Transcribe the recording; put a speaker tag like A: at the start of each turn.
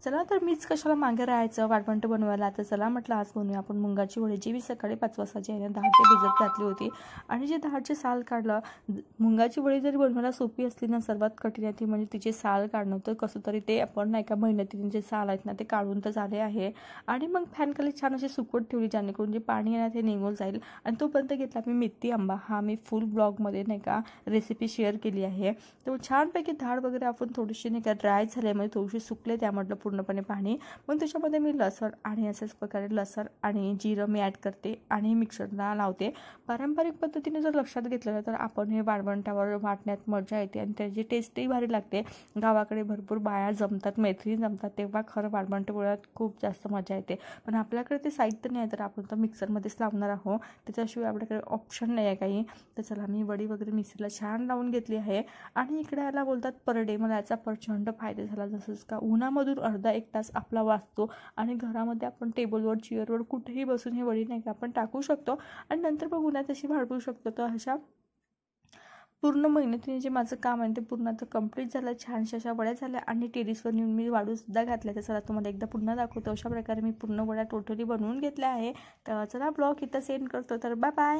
A: चला तर मीच कशाला मागे राहायचं वाळवंट बनवायला. तर चला म्हटलं आज बनवूया आपण मुंगाची वडी, जी मी सकाळी 5 वाजता जी आहे ना 10 ते भिजत घातली होती. आणि जे 10चे साल काढलं. मुंगाची वडी जरी बनवायला सोपी असली ना, सर्वात कठीण आहे ती म्हणजे तिचे साल काढणं. तर कसं तरी ते आपण नाही का मेहनतीने जे साल आहेत ना ते काढून तर झाले आहे. आणि मग फॅनखाली छान अशी सुकवत ठेवली, जेणेकरून जे पाणी आहे ना ते निघून जाईल. आणि तोपर्यंत घेतला मी मेथी आंबा. हा मी फुल ब्लॉगमध्ये नाही का रेसिपी शेअर केली आहे. तर छानपैकी डाळ वगैरे आपण थोडीशी नाही का ड्राय झाले, म्हणजे थोडीशी सुकले त्यामधलं पूर्णपणे पाणी. मग त्याच्यामध्ये मी लसण आणि अशाच प्रकारे लसण आणि जिरं मी ॲड करते आणि मिक्सरला लावते. पारंपरिक पद्धतीने जर लक्षात घेतलं तर आपण हे वाळवंटावर वाटण्यात मजा येते आणि त्याची टेस्टही भारी लागते. गावाकडे भरपूर बाया जमतात, मैत्रिणी जमतात, तेव्हा खरं वाळवंट वड्यात खूप जास्त मजा येते. पण आपल्याकडे ते साहित्य नाही आहे, तर आपण तर मिक्सरमध्येच लावणार आहोत. त्याच्याशिवाय आपल्याकडे ऑप्शन नाही आहे काही. तर चला मी वडी वगैरे मिक्सरला छान लावून घेतली आहे. आणि इकडे याला बोलतात परडे. मला याचा प्रचंड फायदा झाला. जसंच का उन्हामधून अर्धा 1 तास आपला वाचतो आणि घरामध्ये आपण टेबलवर चेअरवर कुठेही बसून हे वडी नाही का आपण टाकू शकतो आणि नंतर मग उन्हात अशी वाळवू शकतो. तर अशा पूर्ण मेहनतीने जे माझं काम आहे ते पूर्ण आता कंप्लीट झालं. छानशा अशा वड्या झाल्या आणि टेरेसवर नेऊन मी वाळूसुद्धा घातल्या. तर चला तुम्हाला एकदा पुन्हा दाखवतो. अशा प्रकारे मी पूर्ण वड्या टोटली बनवून घेतल्या आहे. तर चला ब्लॉग इथं सेंड करतो. तर बाय बाय.